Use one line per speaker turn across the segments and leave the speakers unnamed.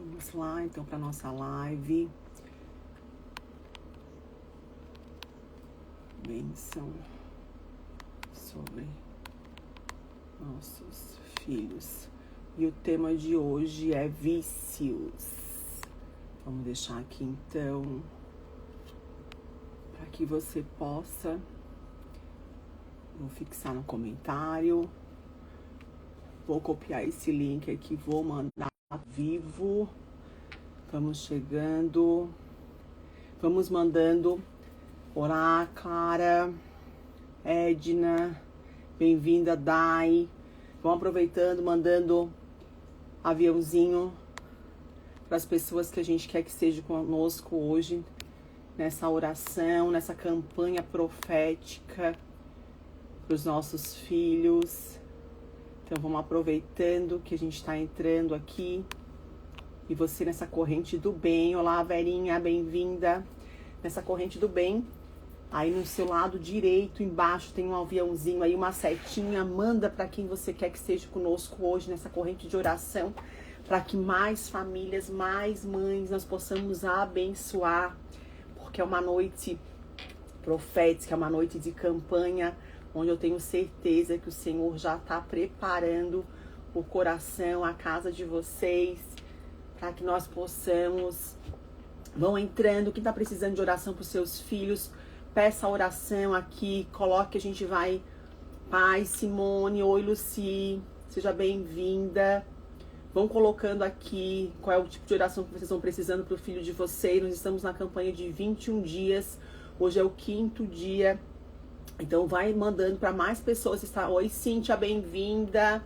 Vamos lá, então, para nossa live. Bênção sobre nossos filhos. E o tema de hoje é vícios. Vamos deixar aqui, então, para que você possa. Vou fixar no comentário. Vou copiar esse link aqui, vou mandar ao vivo. Vamos chegando. Vamos mandando. Olá, Clara, Edna, bem-vinda, Dai. Vão aproveitando, mandando aviãozinho para as pessoas que a gente quer que estejam conosco hoje, nessa oração, nessa campanha profética para os nossos filhos. Então vamos aproveitando que a gente está entrando aqui. E você nessa corrente do bem. Olá, Verinha, bem-vinda. Nessa corrente do bem. Aí no seu lado direito, embaixo, tem um aviãozinho aí, uma setinha. Manda para quem você quer que esteja conosco hoje nessa corrente de oração. Para que mais famílias, mais mães nós possamos abençoar. Porque é uma noite profética, é uma noite de campanha, onde eu tenho certeza que o Senhor já está preparando o coração, a casa de vocês, para que nós possamos. Vão entrando, quem está precisando de oração para os seus filhos, peça a oração aqui, coloque, a gente vai. Pai, Simone, oi, Luci, seja bem-vinda. Vão colocando aqui qual é o tipo de oração que vocês estão precisando para o filho de vocês. Nós estamos na campanha de 21 dias, hoje é o 5º dia. Então vai mandando para mais pessoas estar. Oi, Cíntia, bem-vinda.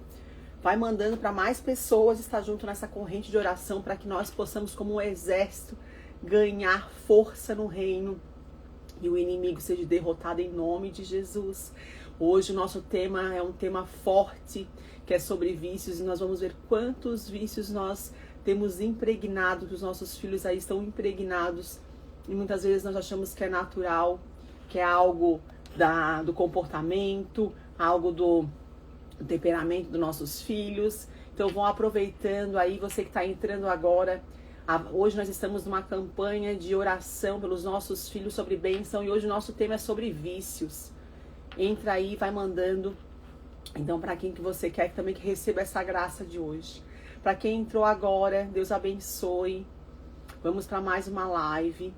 Vai mandando para mais pessoas estar junto nessa corrente de oração para que nós possamos, como um exército, ganhar força no reino e o inimigo seja derrotado em nome de Jesus. Hoje o nosso tema é um tema forte, que é sobre vícios, e nós vamos ver quantos vícios nós temos impregnado, que os nossos filhos aí estão impregnados, e muitas vezes nós achamos que é natural, que é algo do comportamento, algo do temperamento dos nossos filhos. Então vão aproveitando aí, você que está entrando agora. Hoje nós estamos numa campanha de oração pelos nossos filhos sobre bênção, e hoje o nosso tema é sobre vícios. Entra aí, vai mandando. Então, para quem que você quer que também que receba essa graça de hoje. Para quem entrou agora, Deus abençoe. Vamos para mais uma live.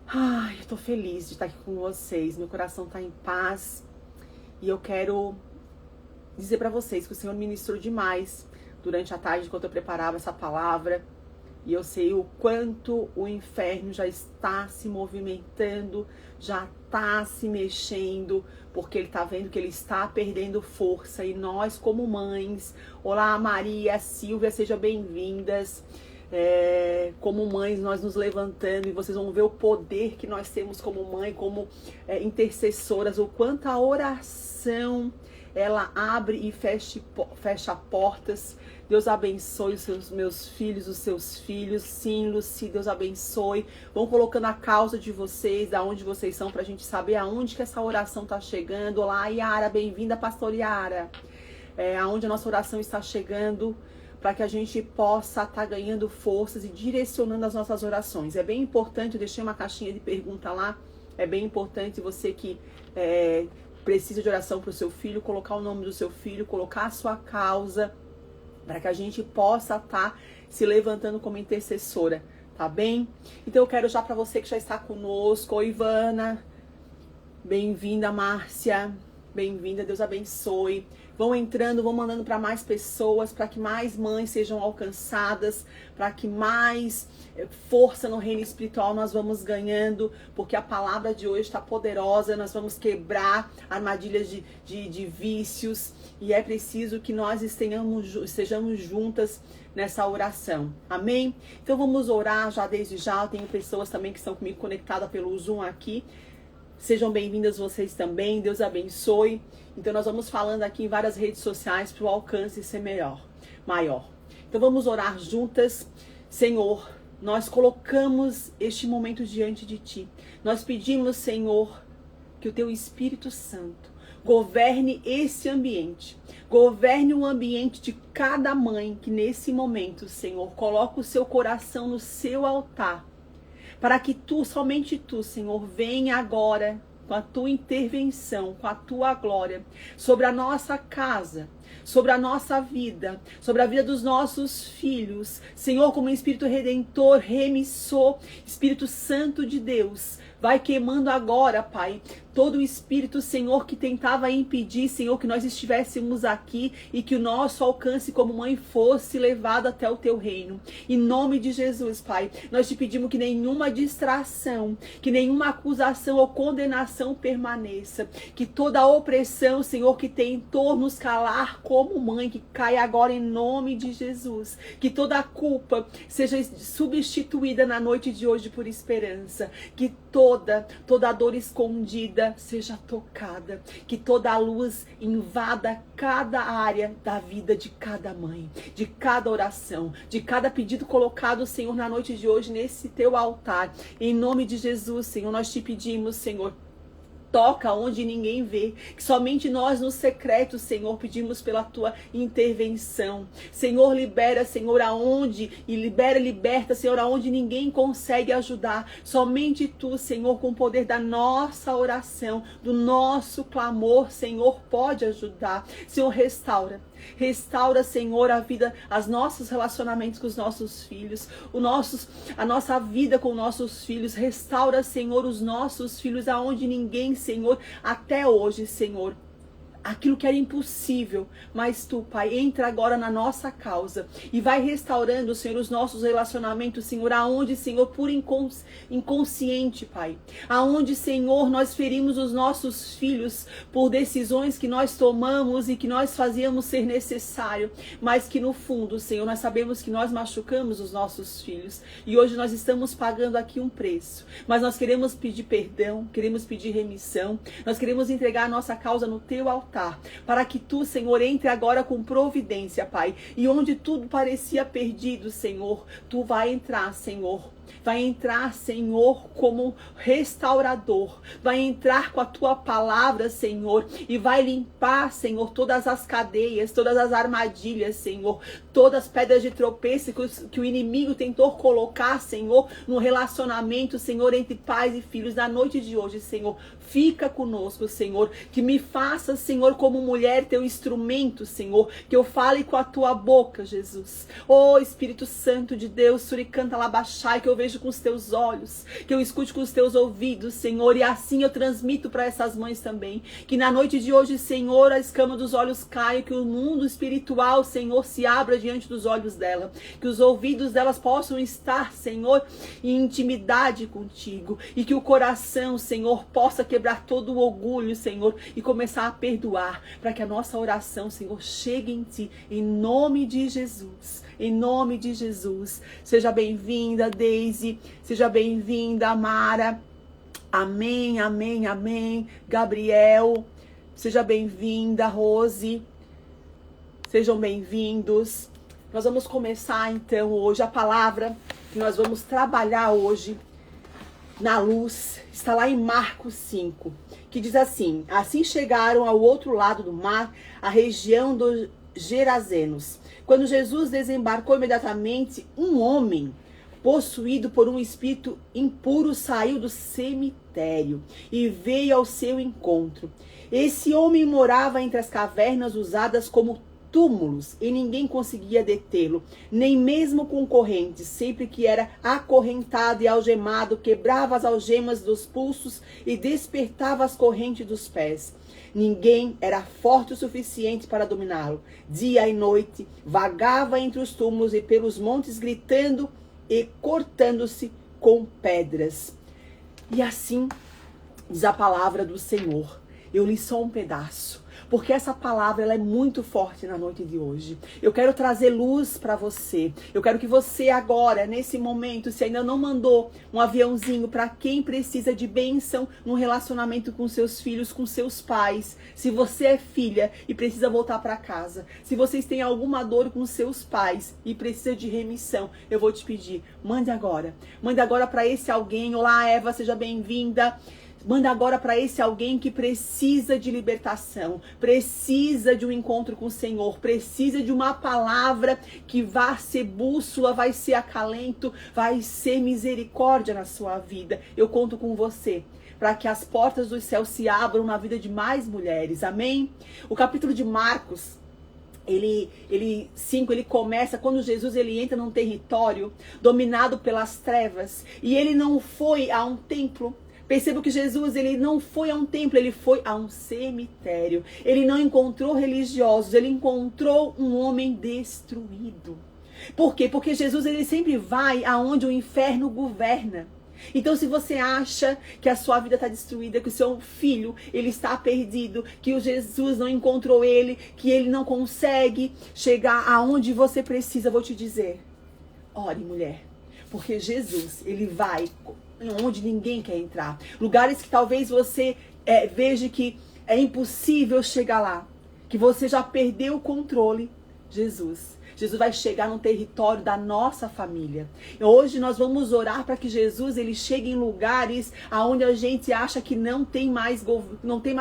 Ai, eu tô feliz de estar aqui com vocês. Meu coração tá em paz. E eu quero dizer para vocês que o Senhor ministrou demais durante a tarde, enquanto eu preparava essa palavra. E eu sei o quanto o inferno já está se movimentando, já está se mexendo, porque ele está vendo que ele está perdendo força. E nós, como mães, olá Maria, Silvia, sejam bem-vindas. Como mães, nós nos levantando, e vocês vão ver o poder que nós temos como mãe, como intercessoras, o quanto a oração ela abre e fecha portas. Deus abençoe os meus filhos, os seus filhos. Sim, Luci, Deus abençoe. Vão colocando a causa de vocês, da onde vocês são, pra gente saber aonde que essa oração tá chegando. Olá, Yara, bem-vinda, pastor Yara. Aonde a nossa oração está chegando, para que a gente possa estar ganhando forças e direcionando as nossas orações. É bem importante, eu deixei uma caixinha de pergunta lá, é bem importante você que precisa de oração para o seu filho, colocar o nome do seu filho, colocar a sua causa, para que a gente possa estar se levantando como intercessora, tá bem? Então eu quero já para você que já está conosco, oi Ivana, bem-vinda Márcia, bem-vinda, Deus abençoe. Vão entrando, vão mandando para mais pessoas, para que mais mães sejam alcançadas, para que mais força no reino espiritual nós vamos ganhando, porque a palavra de hoje está poderosa, nós vamos quebrar armadilhas de vícios, e é preciso que nós estejamos juntas nessa oração, amém? Então vamos orar já desde já. Eu tenho pessoas também que estão comigo conectadas pelo Zoom aqui. Sejam bem-vindas vocês também, Deus abençoe. Então nós vamos falando aqui em várias redes sociais para o alcance ser maior. Então vamos orar juntas. Senhor, nós colocamos este momento diante de Ti. Nós pedimos, Senhor, que o Teu Espírito Santo governe esse ambiente. Governe o ambiente de cada mãe que nesse momento, Senhor, coloca o seu coração no seu altar. Para que tu, somente tu, Senhor, venha agora com a tua intervenção, com a tua glória, sobre a nossa casa, sobre a nossa vida, sobre a vida dos nossos filhos. Senhor, como Espírito Redentor, remissor, Espírito Santo de Deus, vai queimando agora, Pai, todo o espírito, Senhor, que tentava impedir, Senhor, que nós estivéssemos aqui e que o nosso alcance como mãe fosse levado até o teu reino. Em nome de Jesus, Pai, nós te pedimos que nenhuma distração, que nenhuma acusação ou condenação permaneça, que toda opressão, Senhor, que tentou nos calar como mãe, que caia agora em nome de Jesus, que toda culpa seja substituída na noite de hoje por esperança, que toda dor escondida seja tocada, que toda a luz invada cada área da vida de cada mãe, de cada oração, de cada pedido colocado, Senhor, na noite de hoje nesse teu altar. Em nome de Jesus, Senhor, nós te pedimos, Senhor, toca onde ninguém vê, que somente nós no secreto, Senhor, pedimos pela tua intervenção. Senhor, libera, Senhor, aonde, e liberta, Senhor, aonde ninguém consegue ajudar. Somente tu, Senhor, com o poder da nossa oração, do nosso clamor, Senhor, pode ajudar. Senhor, restaura, Senhor, a vida, os nossos relacionamentos com os nossos filhos, a nossa vida com nossos filhos. Restaura, Senhor, os nossos filhos aonde ninguém, Senhor, até hoje, Senhor, aquilo que era impossível, mas tu, Pai, entra agora na nossa causa e vai restaurando, Senhor, os nossos relacionamentos, Senhor, aonde, Senhor, por inconsciente, Pai, aonde, Senhor, nós ferimos os nossos filhos por decisões que nós tomamos e que nós fazíamos ser necessário, mas que no fundo, Senhor, nós sabemos que nós machucamos os nossos filhos e hoje nós estamos pagando aqui um preço, mas nós queremos pedir perdão, queremos pedir remissão, nós queremos entregar a nossa causa no teu altar, para que tu, Senhor, entre agora com providência, Pai, e onde tudo parecia perdido, Senhor, tu vai entrar, Senhor. Vai entrar, Senhor, como restaurador. Vai entrar com a tua palavra, Senhor, e vai limpar, Senhor, todas as cadeias, todas as armadilhas, Senhor, todas as pedras de tropeço que o inimigo tentou colocar, Senhor, no relacionamento, Senhor, entre pais e filhos. Na noite de hoje, Senhor, fica conosco, Senhor, que me faça, Senhor, como mulher, teu instrumento, Senhor, que eu fale com a tua boca, Jesus. Oh, Espírito Santo de Deus, suricanta labachai, que eu vejo com os teus olhos, que eu escute com os teus ouvidos, Senhor, e assim eu transmito para essas mães também, que na noite de hoje, Senhor, a escama dos olhos caia, que o mundo espiritual, Senhor, se abra diante dos olhos dela, que os ouvidos delas possam estar, Senhor, em intimidade contigo, e que o coração, Senhor, possa quebrar todo o orgulho, Senhor, e começar a perdoar, para que a nossa oração, Senhor, chegue em ti, em nome de Jesus. Em nome de Jesus. Seja bem-vinda, Deise. Seja bem-vinda, Mara. Amém, amém, amém. Gabriel. Seja bem-vinda, Rose. Sejam bem-vindos. Nós vamos começar, então, hoje a palavra que nós vamos trabalhar hoje na luz. Está lá em Marcos 5, que diz assim: assim chegaram ao outro lado do mar, a região dos Gerazenos. Quando Jesus desembarcou, imediatamente um homem possuído por um espírito impuro saiu do cemitério e veio ao seu encontro. Esse homem morava entre as cavernas usadas como túmulos e ninguém conseguia detê-lo, nem mesmo com correntes. Sempre que era acorrentado e algemado, quebrava as algemas dos pulsos e despertava as correntes dos pés. Ninguém era forte o suficiente para dominá-lo. Dia e noite, vagava entre os túmulos e pelos montes, gritando e cortando-se com pedras. E assim diz a palavra do Senhor. Eu li só um pedaço, porque essa palavra ela é muito forte na noite de hoje. Eu quero trazer luz para você. Eu quero que você agora, nesse momento, se ainda não mandou um aviãozinho para quem precisa de bênção no relacionamento com seus filhos, com seus pais. Se você é filha e precisa voltar para casa. Se vocês têm alguma dor com seus pais e precisa de remissão, eu vou te pedir, mande agora. Mande agora para esse alguém. Olá, Eva, seja bem-vinda. Manda agora para esse alguém que precisa de libertação, precisa de um encontro com o Senhor, precisa de uma palavra que vai ser bússola, vai ser acalento, vai ser misericórdia na sua vida. Eu conto com você, para que as portas do céu se abram na vida de mais mulheres, amém? O capítulo de Marcos, ele começa quando Jesus ele entra num território dominado pelas trevas, e ele não foi a um templo. Perceba que Jesus, ele não foi a um templo, ele foi a um cemitério. Ele não encontrou religiosos, ele encontrou um homem destruído. Por quê? Porque Jesus, ele sempre vai aonde o inferno governa. Então, se você acha que a sua vida está destruída, que o seu filho ele está perdido, que o Jesus não encontrou ele, que ele não consegue chegar aonde você precisa, vou te dizer, ore, mulher, porque Jesus, ele vai onde ninguém quer entrar. Lugares que talvez você veja que é impossível chegar lá, que você já perdeu o controle. Jesus vai chegar no território da nossa família. Hoje nós vamos orar para que Jesus ele chegue em lugares aonde a gente acha que não tem mais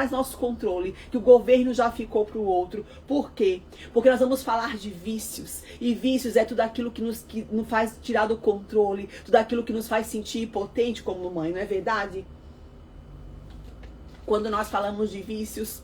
nosso controle, que o governo já ficou para o outro. Por quê? Porque nós vamos falar de vícios. E vícios é tudo aquilo que nos faz tirar do controle, tudo aquilo que nos faz sentir impotente como mãe, não é verdade? Quando nós falamos de vícios,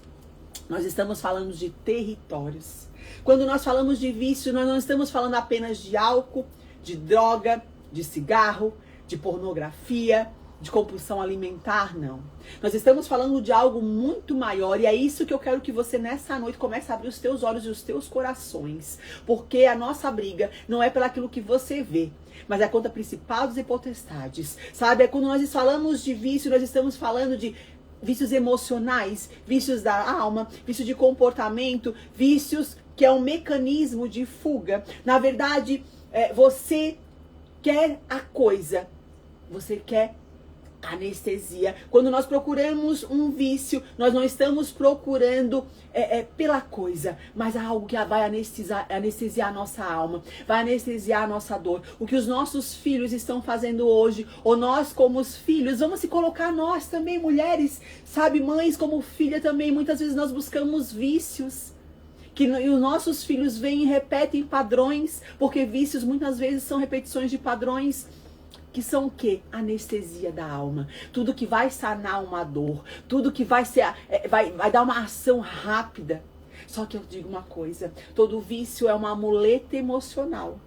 nós estamos falando de territórios. Quando nós falamos de vício, nós não estamos falando apenas de álcool, de droga, de cigarro, de pornografia, de compulsão alimentar, não. Nós estamos falando de algo muito maior, e é isso que eu quero que você nessa noite comece a abrir os teus olhos e os teus corações. Porque a nossa briga não é pelaquilo que você vê, mas é contra principados e potestades. Sabe, quando nós falamos de vício, nós estamos falando de vícios emocionais, vícios da alma, vício de comportamento, vícios que é um mecanismo de fuga. Na verdade, você quer a coisa, você quer anestesia. Quando nós procuramos um vício, nós não estamos procurando pela coisa, mas algo que vai anestesiar a nossa alma, vai anestesiar a nossa dor. O que os nossos filhos estão fazendo hoje, ou nós como os filhos, vamos se colocar nós também, mulheres, sabe, mães como filha também, muitas vezes nós buscamos vícios, e os nossos filhos vêm e repetem padrões, porque vícios muitas vezes são repetições de padrões, que são o quê? Anestesia da alma. Tudo que vai sanar uma dor, tudo que vai dar uma ação rápida. Só que eu digo uma coisa, todo vício é uma muleta emocional.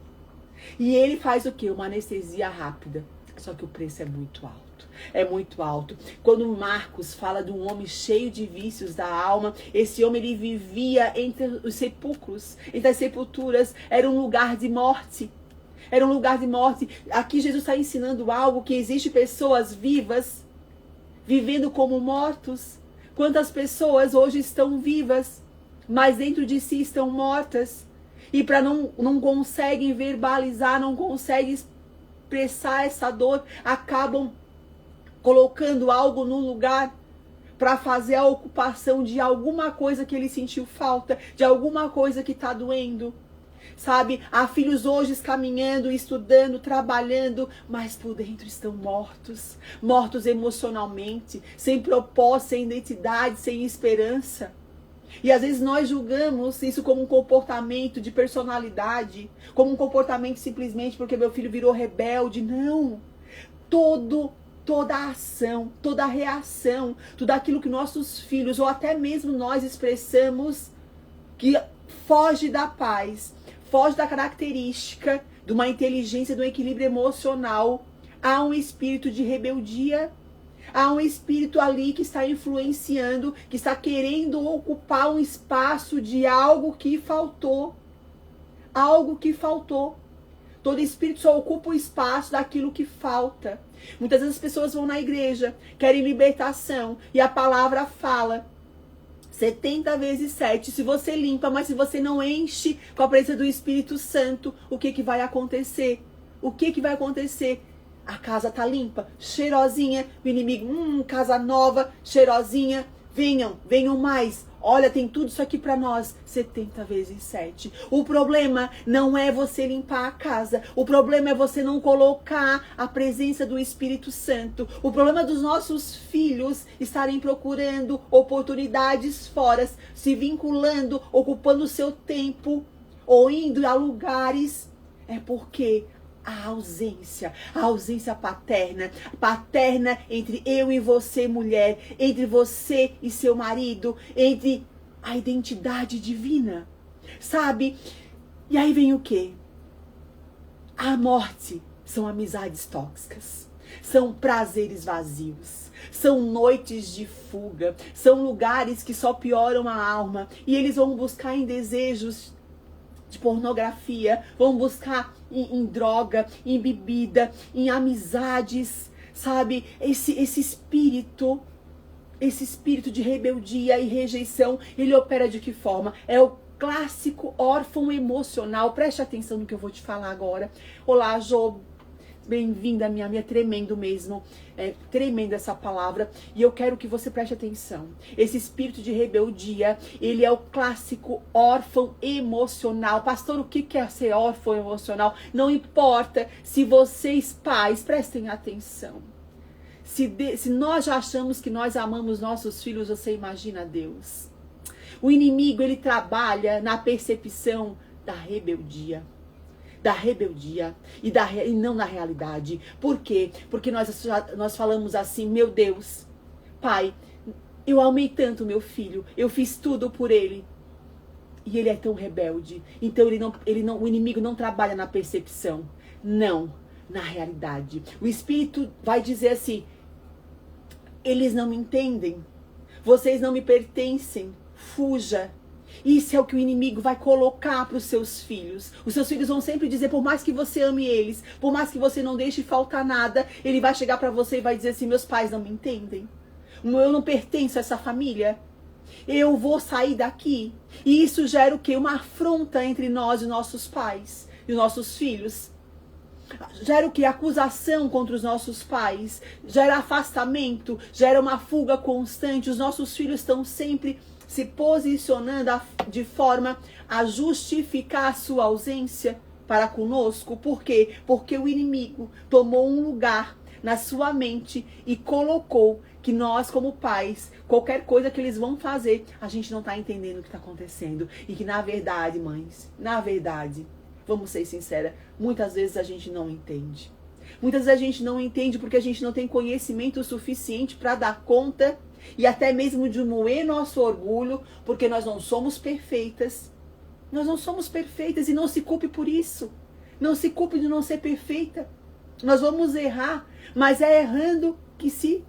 E ele faz o quê? Uma anestesia rápida. Só que o preço é muito alto. É muito alto. Quando Marcos fala de um homem cheio de vícios da alma, esse homem ele vivia entre os sepulcros, entre as sepulturas, era um lugar de morte. Era um lugar de morte. Aqui Jesus está ensinando algo, que existe pessoas vivas, vivendo como mortos. Quantas pessoas hoje estão vivas, mas dentro de si estão mortas. E para não conseguem verbalizar, não conseguem expressar essa dor, acabam colocando algo no lugar para fazer a ocupação de alguma coisa que ele sentiu falta, de alguma coisa que está doendo. Sabe, há filhos hoje caminhando, estudando, trabalhando, mas por dentro estão mortos. Mortos emocionalmente, sem propósito, sem identidade, sem esperança. E às vezes nós julgamos isso como um comportamento de personalidade, como um comportamento simplesmente porque meu filho virou rebelde. Não! Toda a ação, toda a reação, tudo aquilo que nossos filhos, ou até mesmo nós expressamos, que foge da paz, foge da característica de uma inteligência, de um equilíbrio emocional. Há um espírito de rebeldia. Há um espírito ali que está influenciando, que está querendo ocupar um espaço de algo que faltou. Algo que faltou. Todo espírito só ocupa o espaço daquilo que falta. Muitas vezes as pessoas vão na igreja, querem libertação, e a palavra fala 70 vezes 7, se você limpa, mas se você não enche com a presença do Espírito Santo, o que vai acontecer? O que vai acontecer? A casa tá limpa, cheirosinha, o inimigo, casa nova, cheirosinha, venham mais,
Olha, tem tudo isso aqui para nós, 70 vezes 7. O problema não é você limpar a casa. O problema é você não colocar a presença do Espírito Santo. O problema dos nossos filhos estarem procurando oportunidades fora, se vinculando, ocupando o seu tempo ou indo a lugares, é porque a ausência paterna entre eu e você, mulher, entre você e seu marido, entre a identidade divina, sabe? E aí vem o quê? A morte são amizades tóxicas, são prazeres vazios, são noites de fuga, são lugares que só pioram a alma, e eles vão buscar em desejos de pornografia, vão buscar em droga, em bebida, em amizades, sabe? Esse espírito de rebeldia e rejeição, ele opera de que forma? É o clássico órfão emocional. Preste atenção no que eu vou te falar agora. Olá, Jô. Bem-vinda, minha tremendo mesmo, tremendo essa palavra, e eu quero que você preste atenção. Esse espírito de rebeldia, ele é o clássico órfão emocional. Pastor, o que é ser órfão emocional? Não importa se vocês pais, prestem atenção. Se nós já achamos que nós amamos nossos filhos, você imagina Deus. O inimigo, ele trabalha na percepção da rebeldia e não na realidade. Por quê? Porque nós falamos assim: meu Deus, Pai, eu amei tanto meu filho, eu fiz tudo por ele, e ele é tão rebelde. Então o inimigo não trabalha na percepção, não, na realidade. O Espírito vai dizer assim: eles não me entendem, vocês não me pertencem, fuja. Isso é o que o inimigo vai colocar para os seus filhos. Os seus filhos vão sempre dizer, por mais que você ame eles, por mais que você não deixe faltar nada, ele vai chegar para você e vai dizer assim: meus pais não me entendem, eu não pertenço a essa família, eu vou sair daqui. E isso gera o quê? Uma afronta entre nós e nossos pais e os nossos filhos. Gera o quê? Acusação contra os nossos pais, gera afastamento, gera uma fuga constante. Os nossos filhos estão sempre se posicionando de forma a justificar a sua ausência para conosco. Por quê? Porque o inimigo tomou um lugar na sua mente e colocou que nós, como pais, qualquer coisa que eles vão fazer, a gente não está entendendo o que está acontecendo. E que na verdade, mães, na verdade, vamos ser sinceras, muitas vezes a gente não entende. Muitas vezes a gente não entende porque a gente não tem conhecimento suficiente para dar conta e até mesmo de moer nosso orgulho, porque nós não somos perfeitas. Nós não somos perfeitas, e não se culpe por isso. Não se culpe de não ser perfeita. Nós vamos errar, mas é errando que se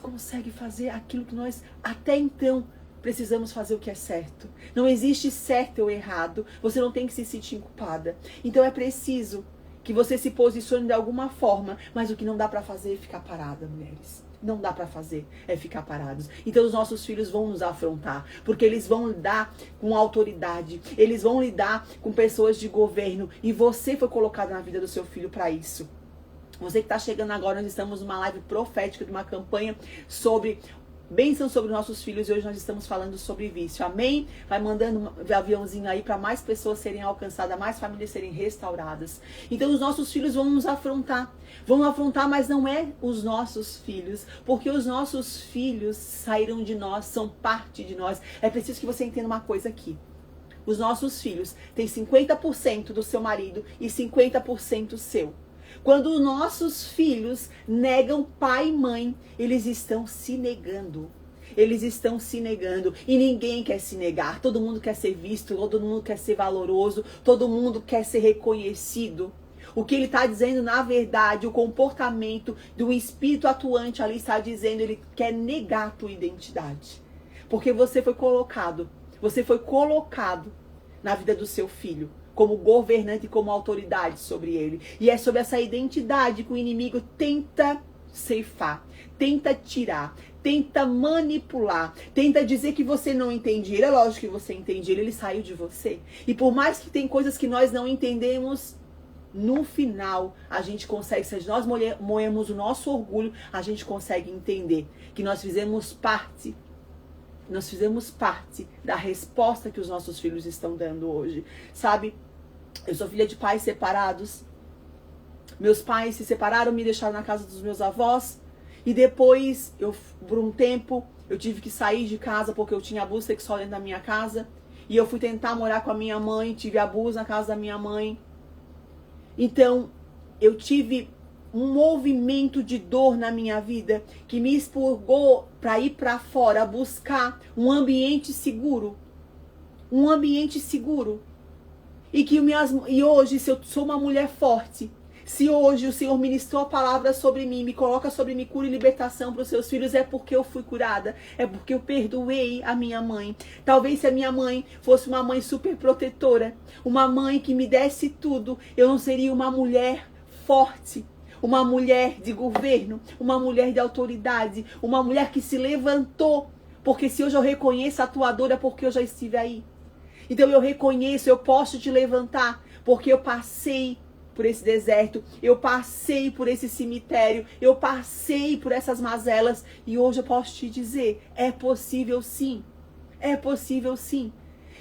consegue fazer aquilo que nós até então precisamos fazer, o que é certo. Não existe certo ou errado. Você não tem que se sentir culpada. Então é preciso que você se posicione de alguma forma, mas o que não dá para fazer é ficar parada, mulheres. Não dá para fazer é ficar parados. Então os nossos filhos vão nos afrontar, porque eles vão lidar com autoridade, eles vão lidar com pessoas de governo, e você foi colocado na vida do seu filho para isso. Você que está chegando agora, nós estamos numa live profética de uma campanha sobre bênção sobre nossos filhos, e hoje nós estamos falando sobre vício. Amém? Vai mandando um aviãozinho aí para mais pessoas serem alcançadas, mais famílias serem restauradas. Então os nossos filhos vão nos afrontar. Vão afrontar, mas não é os nossos filhos, porque os nossos filhos saíram de nós, são parte de nós. É preciso que você entenda uma coisa aqui. Os nossos filhos têm 50% do seu marido e 50% seu. Quando os nossos filhos negam pai e mãe, eles estão se negando. Eles estão se negando. E ninguém quer se negar. Todo mundo quer ser visto, todo mundo quer ser valoroso, todo mundo quer ser reconhecido. O que ele está dizendo, na verdade, o comportamento do espírito atuante ali está dizendo, ele quer negar a tua identidade. Porque você foi colocado na vida do seu filho como governante e como autoridade sobre ele. E é sobre essa identidade que o inimigo tenta ceifar, tenta tirar, tenta manipular, tenta dizer que você não entende ele. É lógico que você entende ele saiu de você. E por mais que tem coisas que nós não entendemos, no final a gente consegue, se nós moemos o nosso orgulho, a gente consegue entender que nós fizemos parte nós fizemos parte da resposta que os nossos filhos estão dando hoje. Sabe, eu sou filha de pais separados. Meus pais se separaram, me deixaram na casa dos meus avós. E depois, por um tempo, eu tive que sair de casa porque eu tinha abuso sexual dentro da minha casa. E eu fui tentar morar com a minha mãe, tive abuso na casa da minha mãe. Então, eu tive um movimento de dor na minha vida que me expurgou para ir para fora, buscar um ambiente seguro. Um ambiente seguro. E hoje, se eu sou uma mulher forte, se hoje o Senhor ministrou a palavra sobre mim, me coloca sobre mim cura e libertação para os seus filhos, é porque eu fui curada, é porque eu perdoei a minha mãe. Talvez se a minha mãe fosse uma mãe super protetora, uma mãe que me desse tudo, eu não seria uma mulher forte, uma mulher de governo, uma mulher de autoridade, uma mulher que se levantou, porque se hoje eu reconheço a tua dor é porque eu já estive aí. Então eu reconheço, eu posso te levantar, porque eu passei por esse deserto, eu passei por esse cemitério, eu passei por essas mazelas e hoje eu posso te dizer, é possível sim, é possível sim.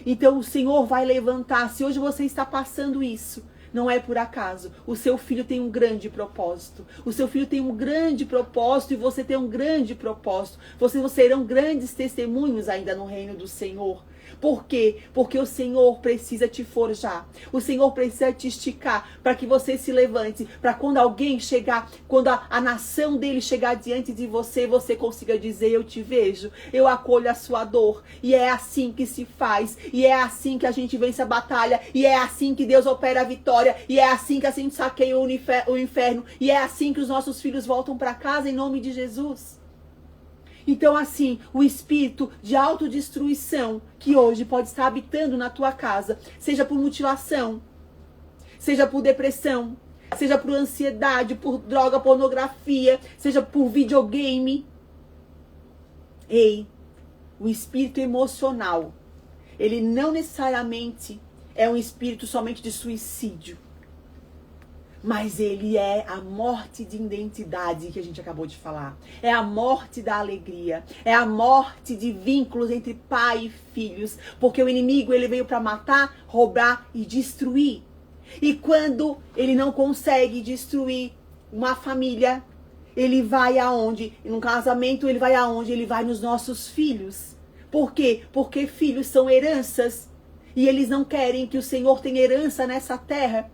Então o Senhor vai levantar, se hoje você está passando isso, não é por acaso, o seu filho tem um grande propósito, o seu filho tem um grande propósito e você tem um grande propósito, vocês serão grandes testemunhos ainda no reino do Senhor. Por quê? Porque o Senhor precisa te forjar. O Senhor precisa te esticar para que você se levante. Para quando alguém chegar, quando a nação dele chegar diante de você, você consiga dizer, eu te vejo, eu acolho a sua dor. E é assim que se faz. E é assim que a gente vence a batalha. E é assim que Deus opera a vitória. E é assim que a gente saqueia o inferno. E é assim que os nossos filhos voltam para casa em nome de Jesus. Então assim, o espírito de autodestruição que hoje pode estar habitando na tua casa, seja por mutilação, seja por depressão, seja por ansiedade, por droga, pornografia, seja por videogame. Ei, o espírito emocional, ele não necessariamente é um espírito somente de suicídio. Mas ele é a morte de identidade que a gente acabou de falar. É a morte da alegria. É a morte de vínculos entre pai e filhos. Porque o inimigo ele veio para matar, roubar e destruir. E quando ele não consegue destruir uma família, ele vai aonde? Num casamento ele vai aonde? Ele vai nos nossos filhos. Por quê? Porque filhos são heranças. E eles não querem que o Senhor tenha herança nessa terra.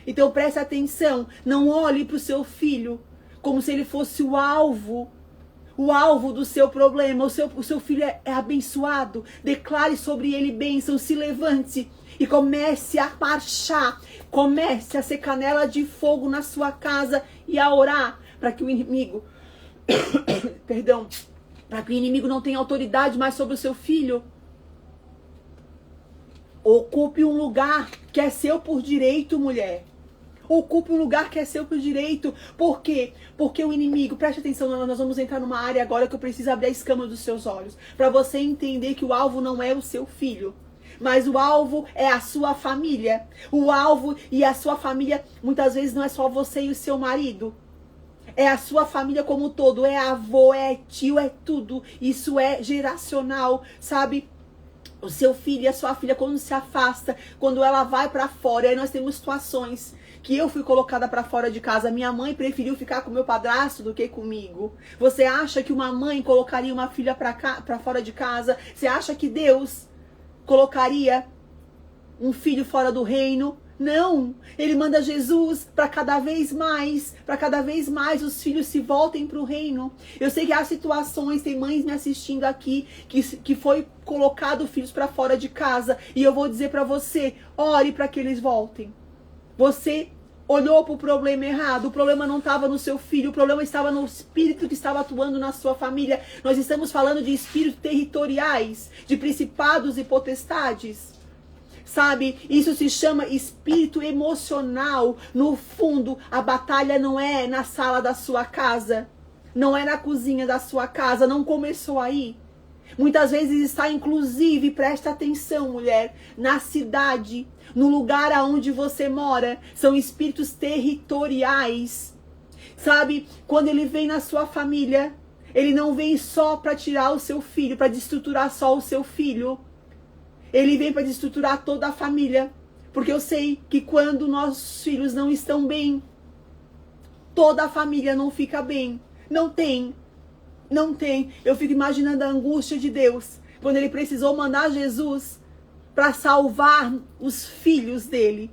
Então preste atenção, não olhe para o seu filho como se ele fosse o alvo do seu problema. O seu filho é abençoado, declare sobre ele bênção, se levante e comece a marchar, comece a ser canela de fogo na sua casa e a orar para que o inimigo, para que o inimigo não tenha autoridade mais sobre o seu filho. Ocupe um lugar que é seu por direito, mulher. Ocupe um lugar que é seu por direito. Por quê? Porque o inimigo, preste atenção, nós vamos entrar numa área agora que eu preciso abrir a escama dos seus olhos. Para você entender que o alvo não é o seu filho. Mas o alvo é a sua família. O alvo e a sua família, muitas vezes não é só você e o seu marido. É a sua família como um todo. É avô, é tio, é tudo. Isso é geracional, sabe? O seu filho e a sua filha, quando se afasta, quando ela vai para fora, aí nós temos situações que eu fui colocada para fora de casa. Minha mãe preferiu ficar com meu padrasto do que comigo. Você acha que uma mãe colocaria uma filha para fora de casa? Você acha que Deus colocaria um filho fora do reino? Não, ele manda Jesus para cada vez mais os filhos se voltem para o reino. Eu sei que há situações, tem mães me assistindo aqui, que foi colocado filhos para fora de casa. E eu vou dizer para você, ore para que eles voltem. Você olhou para o problema errado, o problema não estava no seu filho, o problema estava no espírito que estava atuando na sua família. Nós estamos falando de espíritos territoriais, de principados e potestades. Sabe, isso se chama espírito emocional. No fundo, a batalha não é na sala da sua casa, não é na cozinha da sua casa, não começou aí. Muitas vezes está, inclusive, presta atenção, mulher, na cidade, no lugar aonde você mora. São espíritos territoriais. Sabe, quando ele vem na sua família, Ele não vem só para tirar o seu filho, para destruturar só o seu filho. Ele vem para destruturar toda a família. Porque eu sei que quando nossos filhos não estão bem, toda a família não fica bem. Não tem. Eu fico imaginando a angústia de Deus, quando ele precisou mandar Jesus para salvar os filhos dele.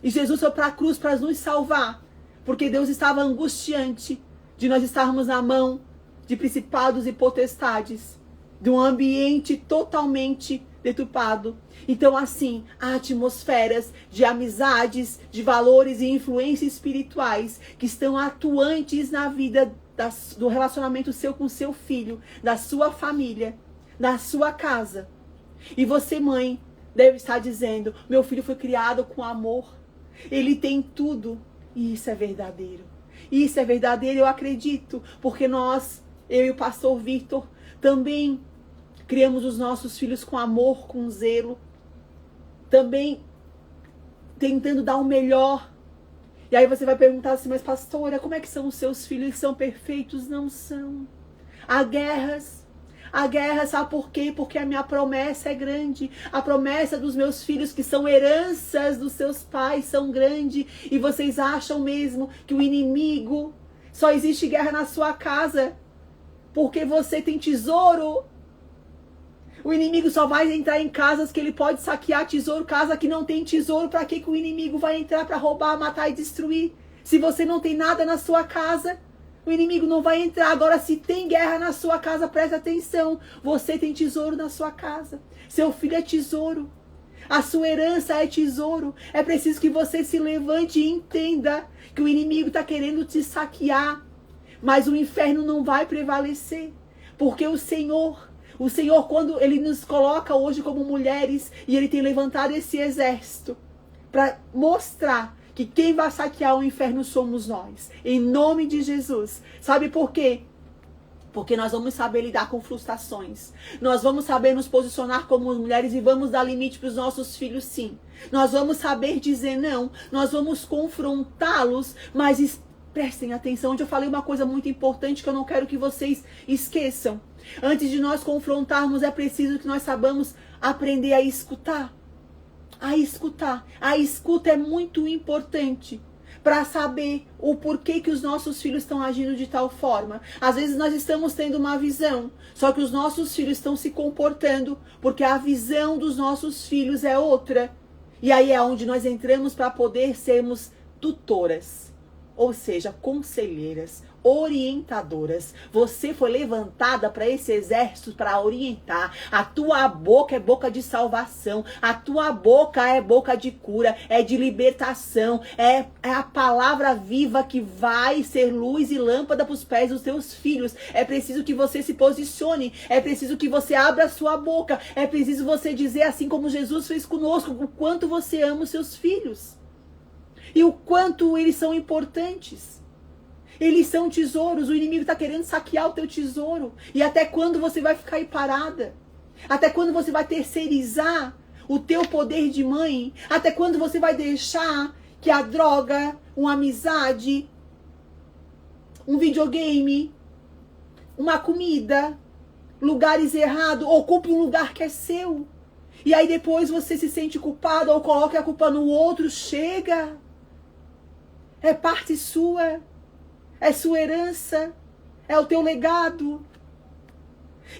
E Jesus foi para a cruz para nos salvar, porque Deus estava angustiante de nós estarmos na mão de principados e potestades, de um ambiente totalmente deturpado. Então, assim, há atmosferas de amizades, de valores e influências espirituais que estão atuantes na vida do relacionamento seu com seu filho, da sua família, na sua casa. E você, mãe, deve estar dizendo: meu filho foi criado com amor, ele tem tudo. E isso é verdadeiro. Isso é verdadeiro, eu acredito, porque eu e o pastor Victor, também criamos os nossos filhos com amor, com zelo, também tentando dar o melhor. E aí você vai perguntar assim: mas pastora, como é que são os seus filhos? Eles são perfeitos? Não são. Há guerras, sabe por quê? Porque a minha promessa é grande. A promessa dos meus filhos, que são heranças dos seus pais, são grande. E vocês acham mesmo que o inimigo, só existe guerra na sua casa porque você tem tesouro? O inimigo só vai entrar em casas que ele pode saquear tesouro. Casa que não tem tesouro, para que o inimigo vai entrar? Para roubar, matar e destruir. Se você não tem nada na sua casa, o inimigo não vai entrar. Agora, se tem guerra na sua casa, presta atenção. Você tem tesouro na sua casa. Seu filho é tesouro. A sua herança é tesouro. É preciso que você se levante e entenda que o inimigo está querendo te saquear. Mas o inferno não vai prevalecer. Porque o Senhor, quando Ele nos coloca hoje como mulheres, e Ele tem levantado esse exército para mostrar que quem vai saquear o inferno somos nós. Em nome de Jesus. Sabe por quê? Porque nós vamos saber lidar com frustrações. Nós vamos saber nos posicionar como mulheres e vamos dar limite para os nossos filhos, sim. Nós vamos saber dizer não. Nós vamos confrontá-los, mas prestem atenção, onde eu falei uma coisa muito importante que eu não quero que vocês esqueçam. Antes de nós confrontarmos, é preciso que nós saibamos aprender a escutar. A escutar. A escuta é muito importante para saber o porquê que os nossos filhos estão agindo de tal forma. Às vezes nós estamos tendo uma visão, só que os nossos filhos estão se comportando porque a visão dos nossos filhos é outra. E aí é onde nós entramos para poder sermos tutoras, ou seja, conselheiras, orientadoras. Você foi levantada para esse exército para orientar. A tua boca é boca de salvação. A tua boca é boca de cura, é de libertação. É a palavra viva que vai ser luz e lâmpada para os pés dos teus filhos. É preciso que você se posicione. É preciso que você abra a sua boca. É preciso você dizer, assim como Jesus fez conosco, o quanto você ama os seus filhos. E o quanto eles são importantes. Eles são tesouros. O inimigo está querendo saquear o teu tesouro. E até quando você vai ficar aí parada? Até quando você vai terceirizar o teu poder de mãe? Até quando você vai deixar que a droga, uma amizade, um videogame, uma comida, lugares errados, ocupe um lugar que é seu? E aí depois você se sente culpado ou coloca a culpa no outro. Chega! É parte sua. É sua herança. É o teu legado.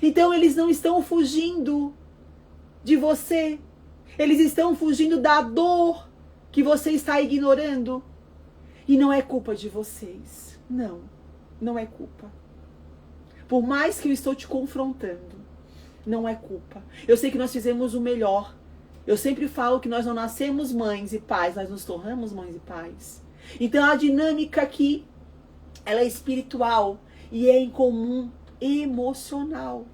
Então eles não estão fugindo de você. Eles estão fugindo da dor que você está ignorando. E não é culpa de vocês. Não. Não é culpa. Por mais que eu estou te confrontando, não é culpa. Eu sei que nós fizemos o melhor. Eu sempre falo que nós não nascemos mães e pais, nós nos tornamos mães e pais. Então a dinâmica aqui, ela é espiritual e é em comum emocional.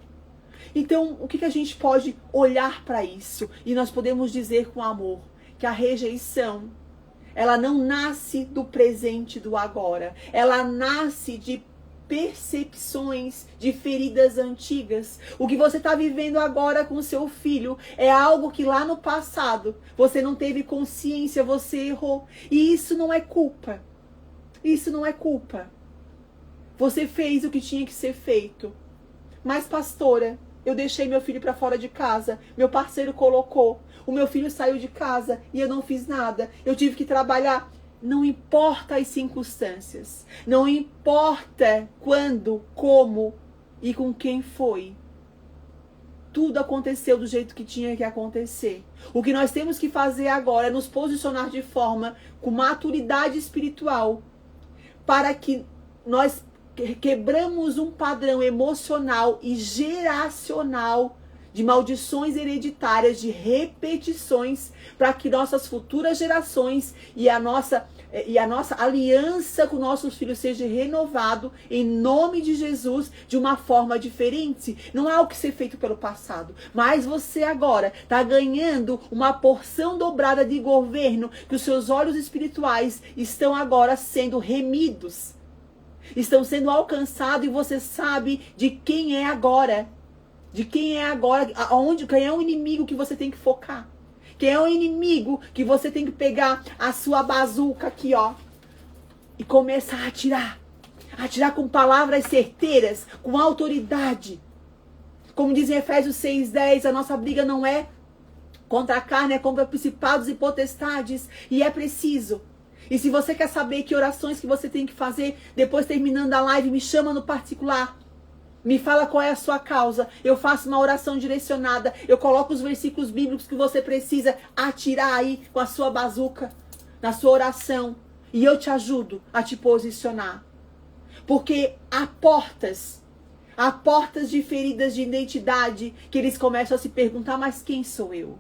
Então o que a gente pode olhar para isso? E nós podemos dizer com amor que a rejeição, ela não nasce do presente, do agora. Ela nasce de percepções, de feridas antigas. O que você está vivendo agora com o seu filho é algo que lá no passado você não teve consciência, você errou. E isso não é culpa. Isso não é culpa. Você fez o que tinha que ser feito. Mas, pastora, eu deixei meu filho para fora de casa. Meu parceiro colocou. O meu filho saiu de casa e eu não fiz nada. Eu tive que trabalhar. Não importa as circunstâncias. Não importa quando, como e com quem foi. Tudo aconteceu do jeito que tinha que acontecer. O que nós temos que fazer agora é nos posicionar de forma com maturidade espiritual para que nós quebramos um padrão emocional e geracional de maldições hereditárias, de repetições, para que nossas futuras gerações e a nossa aliança com nossos filhos seja renovado em nome de Jesus de uma forma diferente. Não há o que ser feito pelo passado, mas você agora está ganhando uma porção dobrada de governo, que os seus olhos espirituais estão agora sendo remidos, estão sendo alcançados, e você sabe de quem é agora. De quem é agora, quem é o inimigo que você tem que focar. Quem é o inimigo que você tem que pegar a sua bazuca aqui, ó, e começar a atirar. Atirar com palavras certeiras, com autoridade. Como diz em Efésios 6:10, a nossa briga não é contra a carne, é contra principados e potestades. E é preciso. E se você quer saber que orações que você tem que fazer, depois terminando a live, me chama no particular. Me fala qual é a sua causa. Eu faço uma oração direcionada. Eu coloco os versículos bíblicos que você precisa atirar aí com a sua bazuca, na sua oração. E eu te ajudo a te posicionar. Porque há portas de feridas de identidade que eles começam a se perguntar, mas quem sou eu?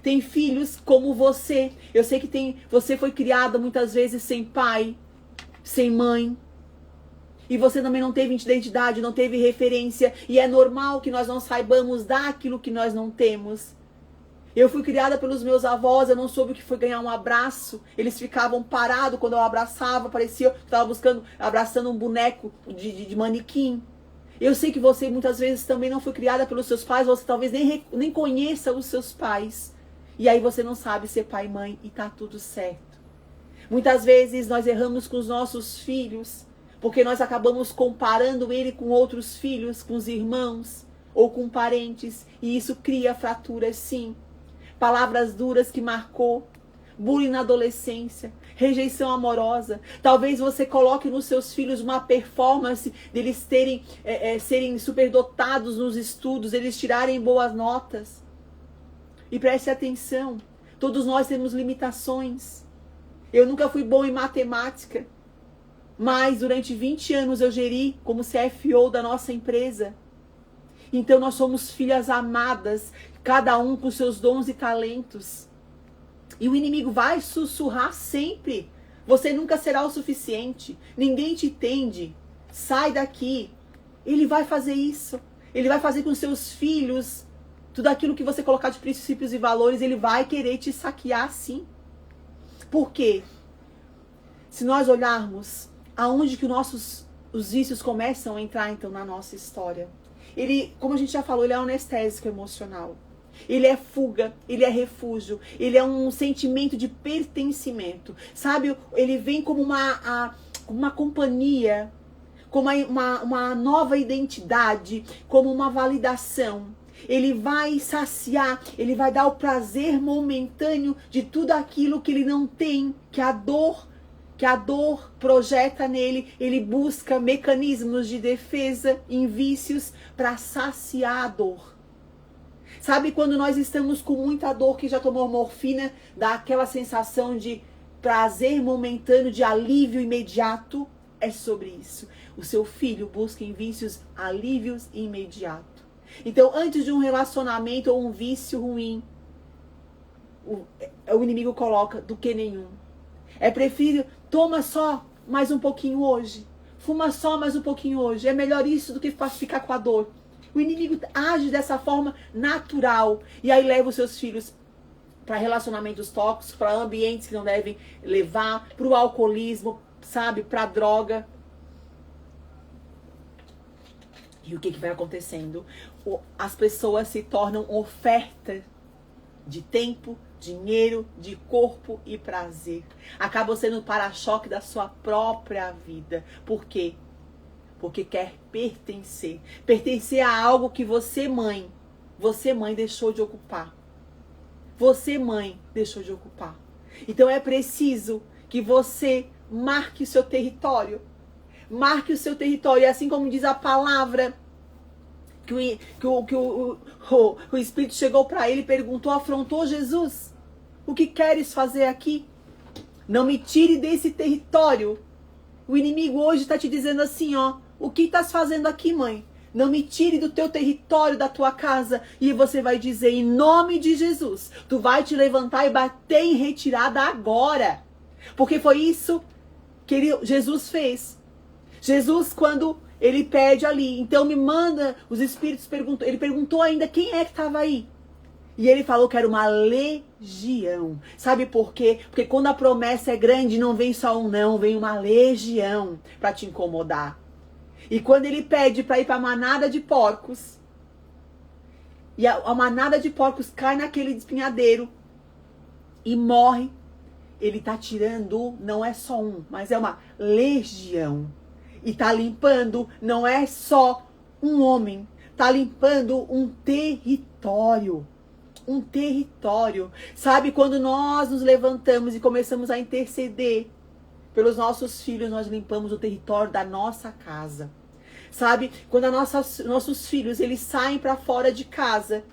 Tem filhos como você. Eu sei que você foi criada muitas vezes sem pai, sem mãe. E você também não teve identidade, não teve referência. E é normal que nós não saibamos dar aquilo que nós não temos. Eu fui criada pelos meus avós, eu não soube o que foi ganhar um abraço. Eles ficavam parados quando eu abraçava, parecia que eu estava abraçando um boneco de manequim. Eu sei que você muitas vezes também não foi criada pelos seus pais, você talvez nem conheça os seus pais. E aí você não sabe ser pai e mãe e tá tudo certo. Muitas vezes nós erramos com os nossos filhos, porque nós acabamos comparando ele com outros filhos, com os irmãos ou com parentes. E isso cria fraturas, sim. Palavras duras que marcou. Bullying na adolescência. Rejeição amorosa. Talvez você coloque nos seus filhos uma performance deles serem superdotados nos estudos, eles tirarem boas notas. E preste atenção. Todos nós temos limitações. Eu nunca fui bom em matemática. Mas durante 20 anos eu geri como CFO da nossa empresa. Então nós somos filhas amadas, cada um com seus dons e talentos. E o inimigo vai sussurrar sempre. Você nunca será o suficiente. Ninguém te entende. Sai daqui. Ele vai fazer isso. Ele vai fazer com seus filhos. Tudo aquilo que você colocar de princípios e valores, ele vai querer te saquear sim. Por quê? Se nós olharmos aonde que os vícios começam a entrar, então, na nossa história. Ele, como a gente já falou, ele é um anestésico emocional. Ele é fuga, ele é refúgio, ele é um sentimento de pertencimento. Sabe, ele vem como uma companhia, como uma nova identidade, como uma validação. Ele vai saciar, ele vai dar o prazer momentâneo de tudo aquilo que ele não tem, que a dor projeta nele. Ele busca mecanismos de defesa em vícios para saciar a dor. Sabe quando nós estamos com muita dor, que já tomou morfina, dá aquela sensação de prazer momentâneo, de alívio imediato? É sobre isso. O seu filho busca em vícios alívios imediatos. Então, antes de um relacionamento ou um vício ruim, o inimigo coloca do que nenhum. É preferível, toma só mais um pouquinho hoje. Fuma só mais um pouquinho hoje. É melhor isso do que ficar com a dor. O inimigo age dessa forma natural. E aí leva os seus filhos para relacionamentos tóxicos, para ambientes que não devem levar, para o alcoolismo, sabe? Para a droga. E o que vai acontecendo? As pessoas se tornam oferta de tempo, dinheiro, de corpo e prazer. Acabam sendo o para-choque da sua própria vida. Por quê? Porque quer pertencer. Pertencer a algo que você, mãe, deixou de ocupar. Você, mãe, deixou de ocupar. Então é preciso que você marque o seu território. Marque o seu território. E assim como diz a palavra, o Espírito chegou para ele e perguntou, afrontou Jesus. O que queres fazer aqui? Não me tire desse território. O inimigo hoje está te dizendo assim, ó. O que estás fazendo aqui, mãe? Não me tire do teu território, da tua casa. E você vai dizer, em nome de Jesus, tu vai te levantar e bater em retirada agora. Porque foi isso que Jesus fez. Jesus, quando ele pede ali, então me manda, os espíritos perguntam, ele perguntou ainda quem é que estava aí. E ele falou que era uma legião. Sabe por quê? Porque quando a promessa é grande, não vem só um não, vem uma legião para te incomodar. E quando ele pede para ir para a manada de porcos, e a manada de porcos cai naquele espinhadeiro e morre, ele está tirando, não é só um, mas é uma legião. E está limpando, não é só um homem, está limpando um território. Um território. Sabe, quando nós nos levantamos e começamos a interceder pelos nossos filhos, nós limpamos o território da nossa casa. Sabe, quando nossos filhos, eles saem para fora de casa,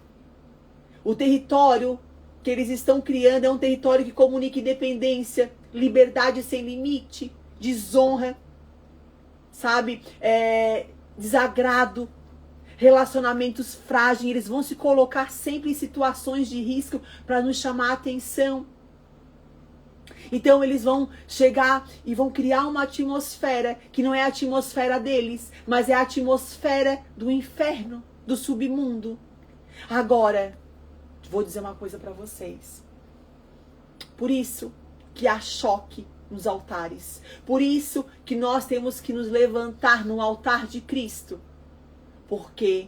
o território que eles estão criando é um território que comunica independência, liberdade sem limite, desonra, sabe, desagrado, relacionamentos frágeis. Eles vão se colocar sempre em situações de risco para nos chamar a atenção. Então eles vão chegar e vão criar uma atmosfera que não é a atmosfera deles, mas é a atmosfera do inferno, do submundo. Agora, vou dizer uma coisa para vocês. Por isso que há choque nos altares. Por isso que nós temos que nos levantar no altar de Cristo. Porque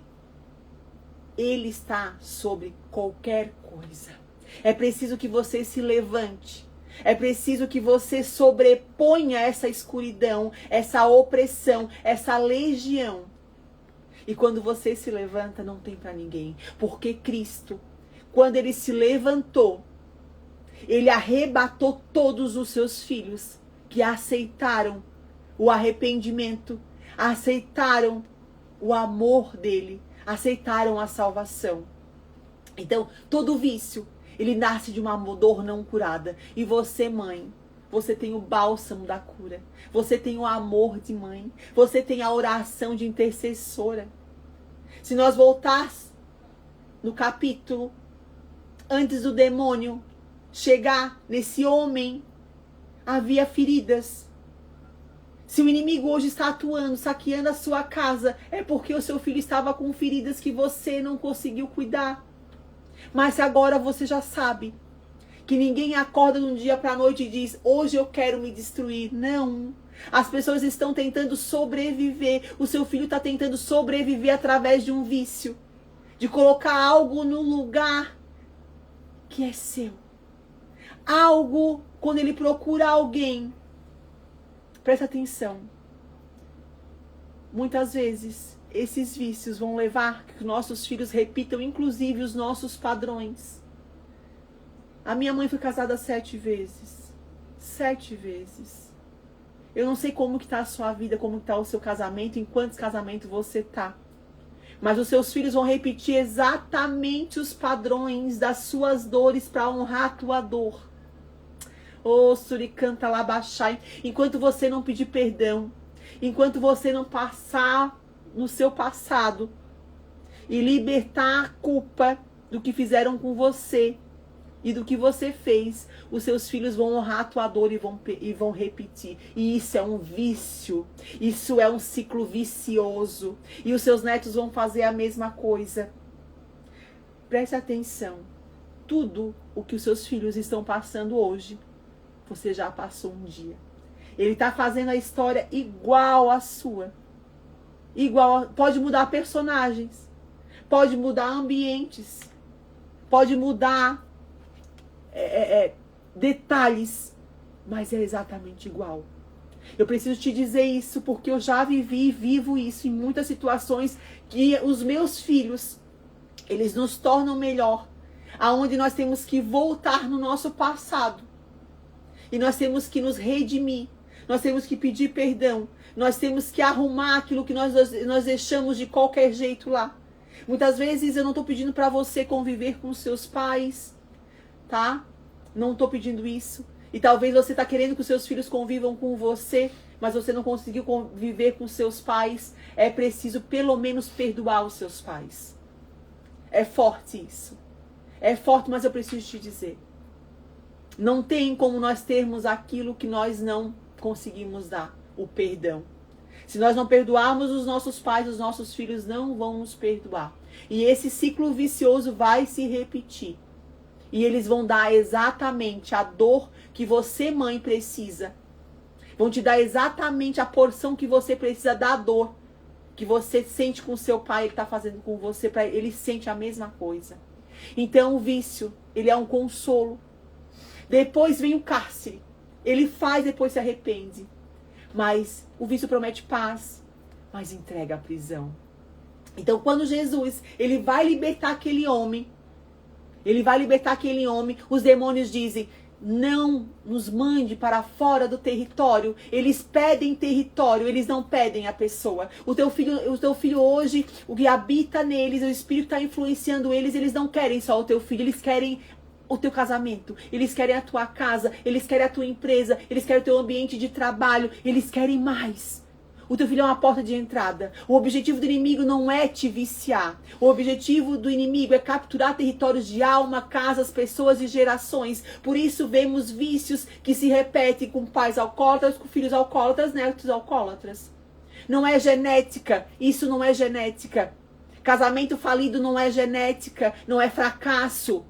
Ele está sobre qualquer coisa. É preciso que você se levante. É preciso que você sobreponha essa escuridão, essa opressão, essa legião. E quando você se levanta, não tem para ninguém. Porque Cristo, quando Ele se levantou, Ele arrebatou todos os seus filhos que aceitaram o arrependimento, aceitaram o amor dele, aceitaram a salvação. Então, todo vício, ele nasce de uma dor não curada. E você, mãe, você tem o bálsamo da cura. Você tem o amor de mãe. Você tem a oração de intercessora. Se nós voltarmos no capítulo, antes do demônio chegar nesse homem, havia feridas. Se o inimigo hoje está atuando, saqueando a sua casa, é porque o seu filho estava com feridas que você não conseguiu cuidar. Mas agora você já sabe que ninguém acorda de um dia para a noite e diz, hoje eu quero me destruir. Não. As pessoas estão tentando sobreviver. O seu filho está tentando sobreviver através de um vício. De colocar algo no lugar que é seu. Algo, quando ele procura alguém. Presta atenção. Muitas vezes, esses vícios vão levar que nossos filhos repitam, inclusive, os nossos padrões. A minha mãe foi casada 7 vezes. 7 vezes. Eu não sei como que tá a sua vida, como que tá o seu casamento, em quantos casamentos você tá. Mas os seus filhos vão repetir exatamente os padrões das suas dores para honrar a tua dor. Ô, suricanta labaxai, enquanto você não pedir perdão, enquanto você não passar no seu passado e libertar a culpa do que fizeram com você e do que você fez, os seus filhos vão honrar a tua dor e vão repetir. E isso é um vício, isso é um ciclo vicioso. E os seus netos vão fazer a mesma coisa. Preste atenção, tudo o que os seus filhos estão passando hoje, você já passou um dia. Ele está fazendo a história igual à sua. Igual, pode mudar personagens. Pode mudar ambientes. Pode mudar detalhes. Mas é exatamente igual. Eu preciso te dizer isso porque eu já vivi e vivo isso em muitas situações que os meus filhos, eles nos tornam melhor, aonde nós temos que voltar no nosso passado. E nós temos que nos redimir, nós temos que pedir perdão, nós temos que arrumar aquilo que nós deixamos de qualquer jeito lá. Muitas vezes eu não estou pedindo para você conviver com seus pais, tá? Não estou pedindo isso. E talvez você está querendo que os seus filhos convivam com você, mas você não conseguiu conviver com seus pais. É preciso pelo menos perdoar os seus pais. É forte isso. É forte, mas eu preciso te dizer. Não tem como nós termos aquilo que nós não conseguimos dar, o perdão. Se nós não perdoarmos os nossos pais, os nossos filhos não vão nos perdoar. E esse ciclo vicioso vai se repetir. E eles vão dar exatamente a dor que você, mãe, precisa. Vão te dar exatamente a porção que você precisa da dor que você sente com o seu pai, ele está fazendo com você, ele sente a mesma coisa. Então o vício, ele é um consolo. Depois vem o cárcere. Ele faz, depois se arrepende. Mas o vício promete paz, mas entrega a prisão. Então quando Jesus, ele vai libertar aquele homem, os demônios dizem, não nos mande para fora do território. Eles pedem território, eles não pedem a pessoa. O teu filho hoje, o que habita neles, o Espírito está influenciando eles, eles não querem só o teu filho, eles querem o teu casamento, eles querem a tua casa, eles querem a tua empresa, eles querem o teu ambiente de trabalho, eles querem mais. O teu filho é uma porta de entrada. O objetivo do inimigo não é te viciar. O objetivo do inimigo é capturar territórios de alma, casas, pessoas e gerações. Por isso vemos vícios que se repetem com pais alcoólatras, com filhos alcoólatras, netos alcoólatras. Não é genética. Isso não é genética. Casamento falido não é genética. Não é fracasso.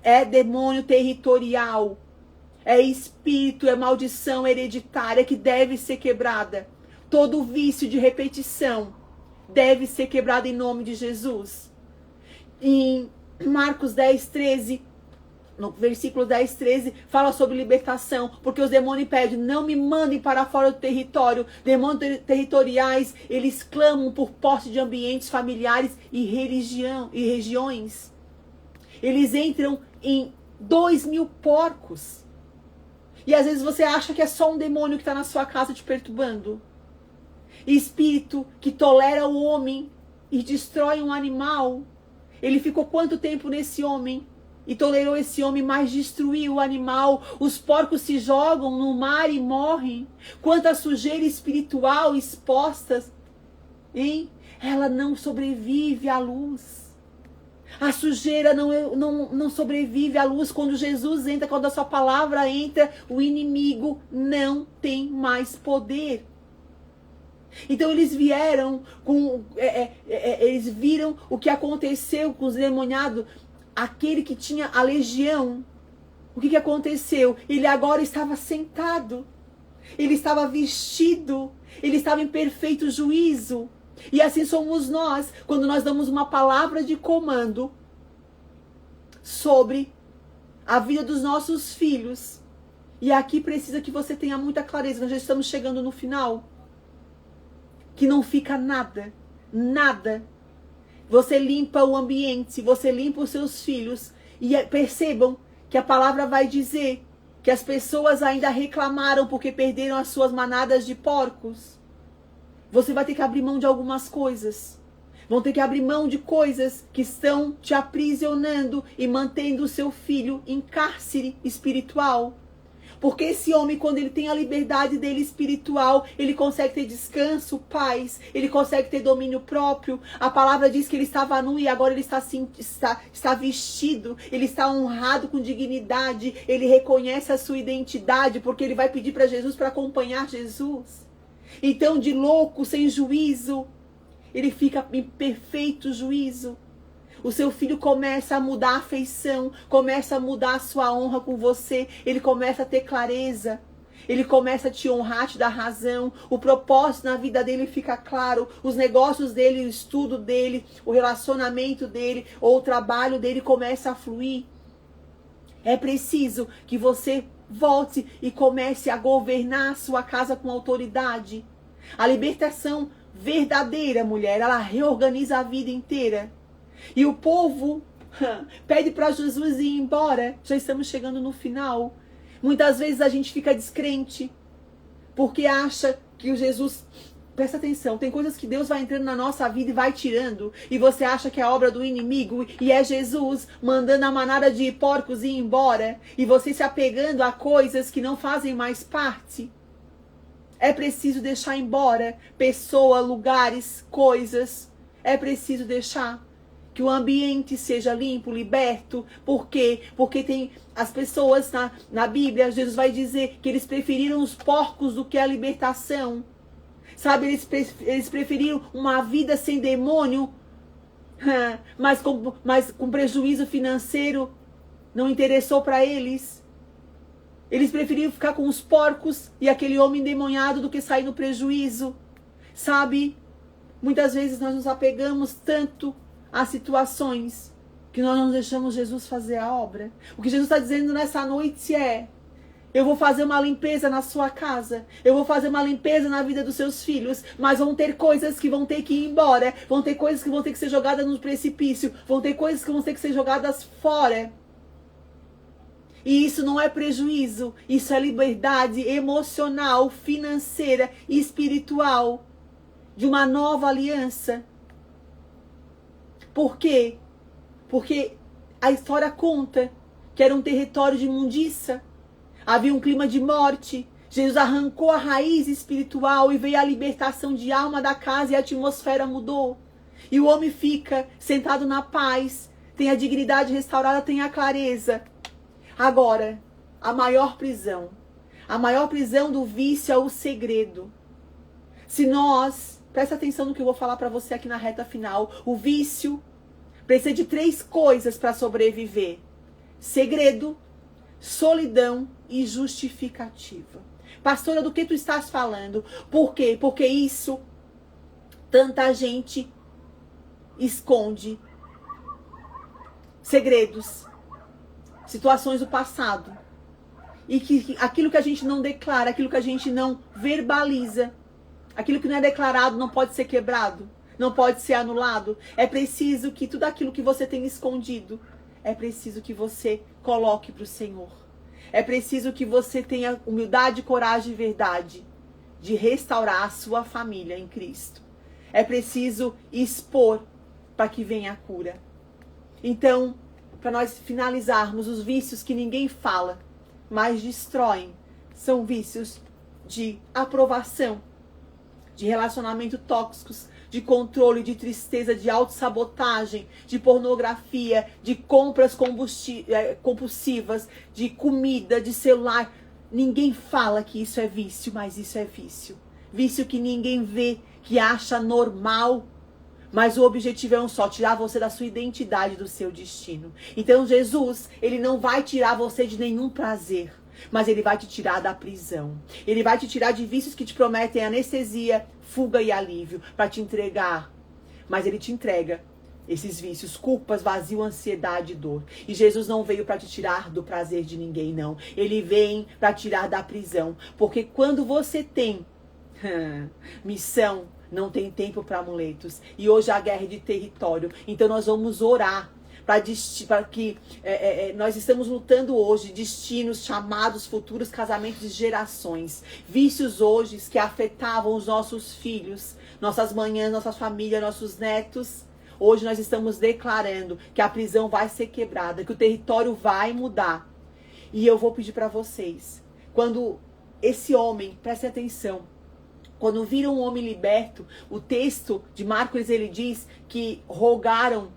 É demônio territorial. É espírito, é maldição hereditária que deve ser quebrada. Todo vício de repetição deve ser quebrado em nome de Jesus. Em Marcos 10:13, no versículo 10:13, fala sobre libertação, porque os demônios pedem, não me mandem para fora do território. Demônios territoriais, eles clamam por posse de ambientes familiares e regiões. Eles entram em 2.000 porcos. E às vezes você acha que é só um demônio que está na sua casa te perturbando. Espírito que tolera o homem e destrói um animal. Ele ficou quanto tempo nesse homem? E tolerou esse homem, mas destruiu o animal. Os porcos se jogam no mar e morrem. Quanta sujeira espiritual expostas, hein? Ela não sobrevive à luz. A sujeira não sobrevive à luz. Quando Jesus entra, quando a sua palavra entra, o inimigo não tem mais poder. Então eles vieram eles viram o que aconteceu com os demoniados, aquele que tinha a legião. O que aconteceu? Ele agora estava sentado, ele estava vestido, ele estava em perfeito juízo. E assim somos nós, quando nós damos uma palavra de comando sobre a vida dos nossos filhos. E aqui precisa que você tenha muita clareza, nós já estamos chegando no final. Que não fica nada, nada. Você limpa o ambiente, você limpa os seus filhos. E percebam que a palavra vai dizer que as pessoas ainda reclamaram porque perderam as suas manadas de porcos. Você vai ter que abrir mão de algumas coisas. Vão ter que abrir mão de coisas que estão te aprisionando e mantendo o seu filho em cárcere espiritual. Porque esse homem, quando ele tem a liberdade dele espiritual, ele consegue ter descanso, paz, ele consegue ter domínio próprio. A palavra diz que ele estava nu e agora ele está vestido, ele está honrado com dignidade, ele reconhece a sua identidade, porque ele vai pedir para Jesus para acompanhar Jesus. Então, de louco, sem juízo, ele fica em perfeito juízo. O seu filho começa a mudar a afeição, começa a mudar a sua honra com você, ele começa a ter clareza, ele começa a te honrar, te dar razão, o propósito na vida dele fica claro, os negócios dele, o estudo dele, o relacionamento dele, ou o trabalho dele começa a fluir. É preciso que você volte e comece a governar a sua casa com autoridade. A libertação verdadeira, mulher, ela reorganiza a vida inteira. E o povo pede para Jesus ir embora. Já estamos chegando no final. Muitas vezes a gente fica descrente porque acha que o Jesus... Presta atenção, tem coisas que Deus vai entrando na nossa vida e vai tirando. E você acha que é obra do inimigo e é Jesus mandando a manada de porcos ir embora. E você se apegando a coisas que não fazem mais parte. É preciso deixar embora pessoa, lugares, coisas. É preciso deixar que o ambiente seja limpo, liberto. Por quê? Porque tem as pessoas na Bíblia, Jesus vai dizer que eles preferiram os porcos do que a libertação. Sabe, eles preferiram uma vida sem demônio, mas com prejuízo financeiro. Não interessou para eles. Eles preferiram ficar com os porcos e aquele homem endemoniado do que sair no prejuízo. Sabe, muitas vezes nós nos apegamos tanto a situações que nós não deixamos Jesus fazer a obra. O que Jesus está dizendo nessa noite é: eu vou fazer uma limpeza na sua casa. Eu vou fazer uma limpeza na vida dos seus filhos. Mas vão ter coisas que vão ter que ir embora. Vão ter coisas que vão ter que ser jogadas no precipício. Vão ter coisas que vão ter que ser jogadas fora. E isso não é prejuízo. Isso é liberdade emocional, financeira e espiritual. De uma nova aliança. Por quê? Porque a história conta que era um território de imundiça. Havia um clima de morte. Jesus arrancou a raiz espiritual e veio a libertação de alma da casa e a atmosfera mudou. E o homem fica sentado na paz, tem a dignidade restaurada, tem a clareza. Agora, a maior prisão do vício é o segredo. Se nós, presta atenção no que eu vou falar para você aqui na reta final, o vício precisa de 3 coisas para sobreviver: segredo, solidão e justificativa. Pastora, do que tu estás falando? Por quê? Porque isso tanta gente esconde segredos, situações do passado. E que aquilo que a gente não declara, aquilo que a gente não verbaliza, aquilo que não é declarado não pode ser quebrado, não pode ser anulado. É preciso que tudo aquilo que você tem escondido, é preciso que você coloque para o Senhor. É preciso que você tenha humildade, coragem e verdade de restaurar a sua família em Cristo. É preciso expor para que venha a cura. Então, para nós finalizarmos, os vícios que ninguém fala, mas destroem, são vícios de aprovação, de relacionamento tóxicos, de controle, de tristeza, de autossabotagem, de pornografia, de compras compulsivas, de comida, de celular. Ninguém fala que isso é vício, mas isso é vício. Vício que ninguém vê, que acha normal. Mas o objetivo é um só: tirar você da sua identidade, do seu destino. Então Jesus, ele não vai tirar você de nenhum prazer, mas ele vai te tirar da prisão. Ele vai te tirar de vícios que te prometem anestesia, fuga e alívio, para te entregar. Mas ele te entrega esses vícios, culpas, vazio, ansiedade e dor. E Jesus não veio para te tirar do prazer de ninguém, não. Ele vem para tirar da prisão. Porque quando você tem missão, não tem tempo para amuletos. E hoje a guerra é de território. Então nós vamos orar para que nós estamos lutando hoje, destinos, chamados, futuros, casamentos e gerações. Vícios hoje que afetavam os nossos filhos, nossas manhãs, nossa família, nossos netos. Hoje nós estamos declarando que a prisão vai ser quebrada, que o território vai mudar. E eu vou pedir para vocês, quando esse homem, preste atenção, quando viram um homem liberto, o texto de Marcos, ele diz que rogaram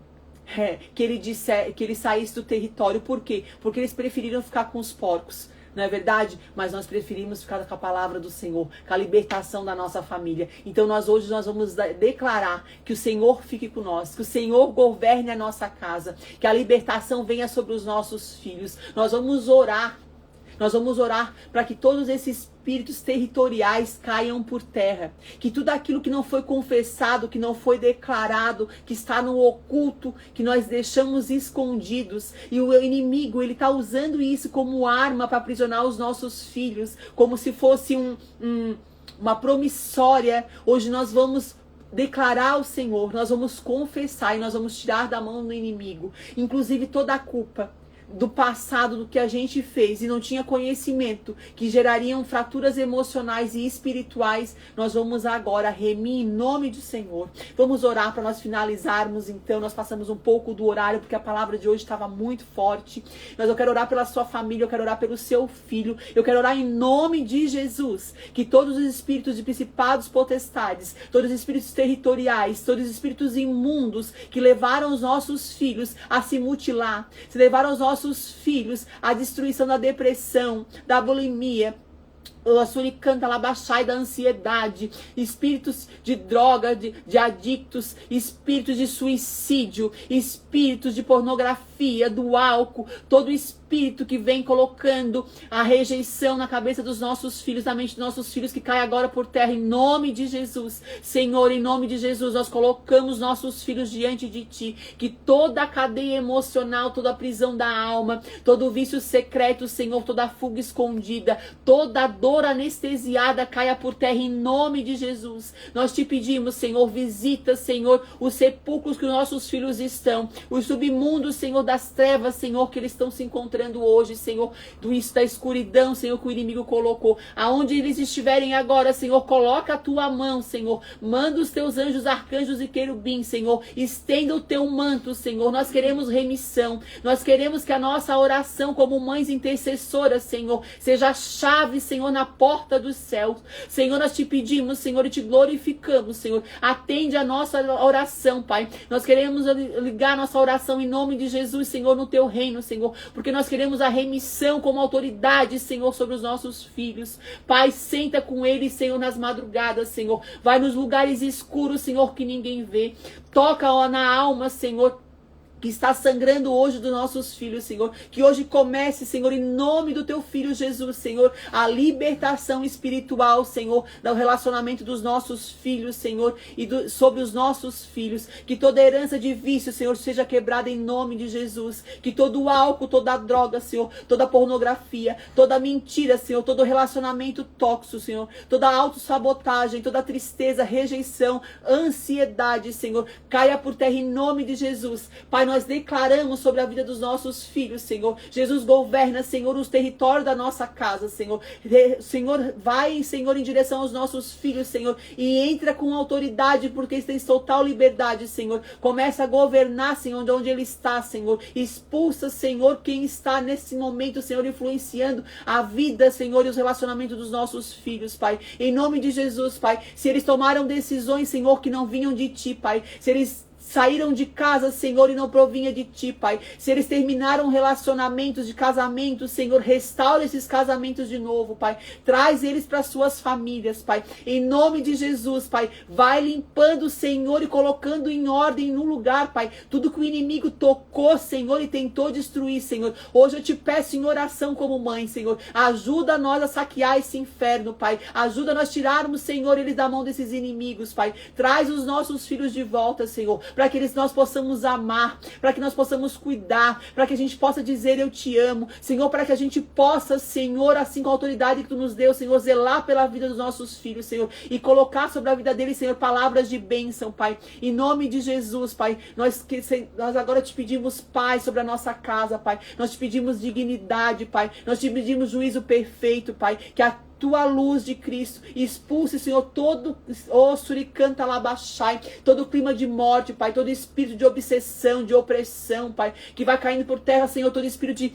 que ele saísse do território. Por quê? Porque eles preferiram ficar com os porcos. Não é verdade? Mas nós preferimos ficar com a palavra do Senhor, com a libertação da nossa família. Então hoje nós vamos declarar que o Senhor fique com nós, que o Senhor governe a nossa casa, que a libertação venha sobre os nossos filhos. Nós vamos orar Nós vamos orar para que todos esses espíritos territoriais caiam por terra. Que tudo aquilo que não foi confessado, que não foi declarado, que está no oculto, que nós deixamos escondidos. E o inimigo, ele está usando isso como arma para aprisionar os nossos filhos, como se fosse uma promissória. Hoje nós vamos declarar ao Senhor, nós vamos confessar e nós vamos tirar da mão do inimigo, inclusive toda a culpa do passado, do que a gente fez e não tinha conhecimento, que gerariam fraturas emocionais e espirituais. Nós vamos agora remir em nome do Senhor. Vamos orar para nós finalizarmos. Então, nós passamos um pouco do horário, porque a palavra de hoje estava muito forte. Mas eu quero orar pela sua família, eu quero orar pelo seu filho, eu quero orar em nome de Jesus, que todos os espíritos de principados, potestades, todos os espíritos territoriais, todos os espíritos imundos que levaram os nossos filhos a se mutilar, se levaram os nossos filhos à destruição da depressão, da bulimia, a suricanta labaxai da ansiedade, espíritos de droga, de adictos, espíritos de suicídio, espíritos de pornografia, do álcool, todo espírito que vem colocando a rejeição na cabeça dos nossos filhos, na mente dos nossos filhos, que cai agora por terra em nome de Jesus. Senhor, em nome de Jesus, nós colocamos nossos filhos diante de Ti, que toda a cadeia emocional, toda a prisão da alma, todo o vício secreto, Senhor, toda a fuga escondida, toda a dor anestesiada caia por terra em nome de Jesus. Nós Te pedimos, Senhor, visita, Senhor, os sepulcros que os nossos filhos estão, os submundos, Senhor, das trevas, Senhor, que eles estão se encontrando hoje, Senhor, da escuridão, Senhor, que o inimigo colocou. Aonde eles estiverem agora, Senhor, coloca a Tua mão, Senhor, manda os Teus anjos, arcanjos e querubins, Senhor, estenda o Teu manto, Senhor. Nós queremos remissão, nós queremos que a nossa oração como mães intercessoras, Senhor, seja a chave, Senhor, na porta dos céus. Senhor, nós Te pedimos, Senhor, e Te glorificamos, Senhor. Atende a nossa oração, Pai. Nós queremos ligar a nossa oração em nome de Jesus, Senhor, no Teu reino, Senhor, porque nós queremos a remissão como autoridade, Senhor, sobre os nossos filhos. Pai, senta com eles, Senhor, nas madrugadas, Senhor. Vai nos lugares escuros, Senhor, que ninguém vê. Toca, ó, na alma, Senhor, que está sangrando hoje dos nossos filhos, Senhor. Que hoje comece, Senhor, em nome do Teu Filho Jesus, Senhor, a libertação espiritual, Senhor, do relacionamento dos nossos filhos, Senhor, e sobre os nossos filhos. Que toda herança de vício, Senhor, seja quebrada em nome de Jesus. Que todo o álcool, toda a droga, Senhor, toda a pornografia, toda a mentira, Senhor, todo relacionamento tóxico, Senhor, toda a autossabotagem, toda a tristeza, rejeição, ansiedade, Senhor, caia por terra em nome de Jesus. Pai, nós declaramos sobre a vida dos nossos filhos, Senhor. Jesus governa, Senhor, os territórios da nossa casa, Senhor. Senhor, vai, Senhor, em direção aos nossos filhos, Senhor, e entra com autoridade, porque eles têm total liberdade, Senhor. Começa a governar, Senhor, de onde ele está, Senhor. Expulsa, Senhor, quem está nesse momento, Senhor, influenciando a vida, Senhor, e os relacionamentos dos nossos filhos, Pai. Em nome de Jesus, Pai. Se eles tomaram decisões, Senhor, que não vinham de Ti, Pai. Se eles saíram de casa, Senhor, e não provinha de Ti, Pai. Se eles terminaram relacionamentos de casamento, Senhor, restaura esses casamentos de novo, Pai. Traz eles para suas famílias, Pai. Em nome de Jesus, Pai. Vai limpando, Senhor, e colocando em ordem no lugar, Pai. Tudo que o inimigo tocou, Senhor, e tentou destruir, Senhor. Hoje eu Te peço em oração como mãe, Senhor. Ajuda nós a saquear esse inferno, Pai. Ajuda nós a tirarmos, Senhor, eles da mão desses inimigos, Pai. Traz os nossos filhos de volta, Senhor, para que nós possamos amar, para que nós possamos cuidar, para que a gente possa dizer eu te amo, Senhor, para que a gente possa, Senhor, assim com a autoridade que Tu nos deu, Senhor, zelar pela vida dos nossos filhos, Senhor, e colocar sobre a vida deles, Senhor, palavras de bênção, Pai, em nome de Jesus, Pai. Nós agora Te pedimos paz sobre a nossa casa, Pai. Nós Te pedimos dignidade, Pai. Nós Te pedimos juízo perfeito, Pai, que a Tua luz de Cristo expulse, Senhor, todo suricanta labaxai, todo clima de morte, Pai, todo espírito de obsessão, de opressão, Pai, que vai caindo por terra, Senhor, todo espírito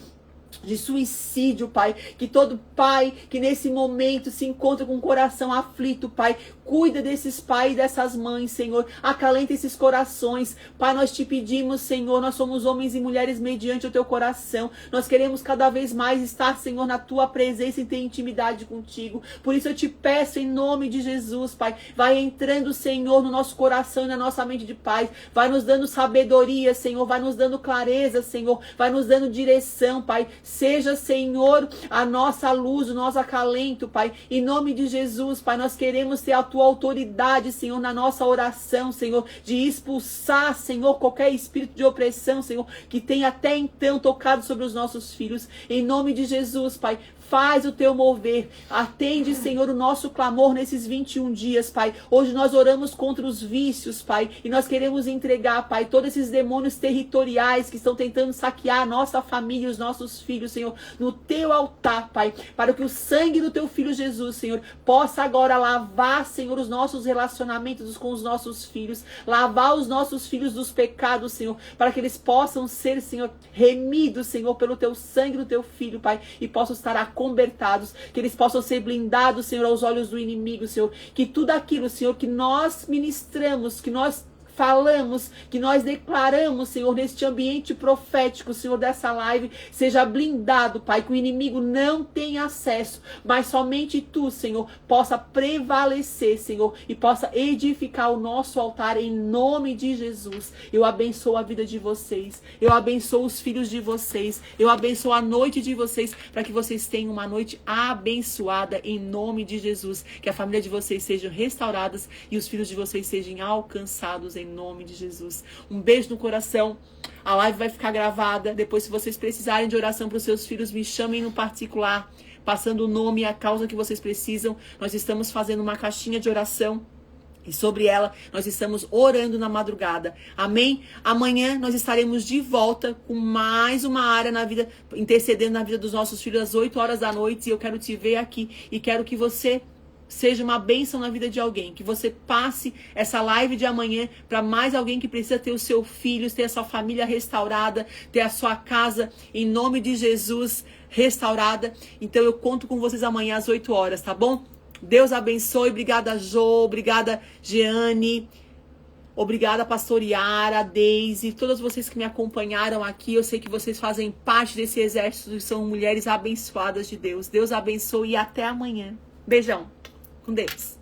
de suicídio, Pai, que todo pai que nesse momento se encontra com o coração aflito, Pai, cuida desses pais e dessas mães, Senhor, acalenta esses corações, Pai. Nós Te pedimos, Senhor, nós somos homens e mulheres mediante o Teu coração, nós queremos cada vez mais estar, Senhor, na Tua presença e ter intimidade contigo. Por isso eu Te peço em nome de Jesus, Pai, vai entrando, Senhor, no nosso coração e na nossa mente de paz, vai nos dando sabedoria, Senhor, vai nos dando clareza, Senhor, vai nos dando direção, Pai. Seja, Senhor, a nossa luz, o nosso acalento, Pai. Em nome de Jesus, Pai, nós queremos ter a tua autoridade, Senhor, na nossa oração, Senhor, de expulsar, Senhor, qualquer espírito de opressão, Senhor, que tenha até então tocado sobre os nossos filhos. Em nome de Jesus, Pai, faz o teu mover. Atende, Senhor, o nosso clamor nesses 21 dias, Pai. Hoje nós oramos contra os vícios, Pai, e nós queremos entregar, Pai, todos esses demônios territoriais que estão tentando saquear a nossa família e os nossos filhos, Senhor, no teu altar, Pai, para que o sangue do teu filho Jesus, Senhor, possa agora lavar, Senhor, os nossos relacionamentos com os nossos filhos, lavar os nossos filhos dos pecados, Senhor, para que eles possam ser, Senhor, remidos, Senhor, pelo teu sangue do teu filho, Pai, e possam estar acobertados, que eles possam ser blindados, Senhor, aos olhos do inimigo, Senhor, que tudo aquilo, Senhor, que nós ministramos, que nós falamos, que nós declaramos, Senhor, neste ambiente profético, Senhor, dessa live, seja blindado, Pai, que o inimigo não tenha acesso, mas somente Tu, Senhor, possa prevalecer, Senhor, e possa edificar o nosso altar em nome de Jesus. Eu abençoo a vida de vocês, eu abençoo os filhos de vocês, eu abençoo a noite de vocês, para que vocês tenham uma noite abençoada em nome de Jesus, que a família de vocês sejam restauradas e os filhos de vocês sejam alcançados em nome de Jesus. Um beijo no coração. A live vai ficar gravada. Depois, se vocês precisarem de oração para os seus filhos, me chamem no particular, passando o nome e a causa que vocês precisam. Nós estamos fazendo uma caixinha de oração e sobre ela nós estamos orando na madrugada. Amém? Amanhã nós estaremos de volta com mais uma área na vida, intercedendo na vida dos nossos filhos às 8 horas da noite. E eu quero te ver aqui e quero que você seja uma bênção na vida de alguém, que você passe essa live de amanhã para mais alguém que precisa ter o seu filho, ter a sua família restaurada, ter a sua casa, em nome de Jesus, restaurada. Então eu conto com vocês amanhã às 8 horas, tá bom? Deus abençoe. Obrigada, Jô. Obrigada, Jeane. Obrigada, pastor Yara, Deise, todas vocês que me acompanharam aqui. Eu sei que vocês fazem parte desse exército e são mulheres abençoadas de Deus. Deus abençoe e até amanhã. Beijão. Com Deus.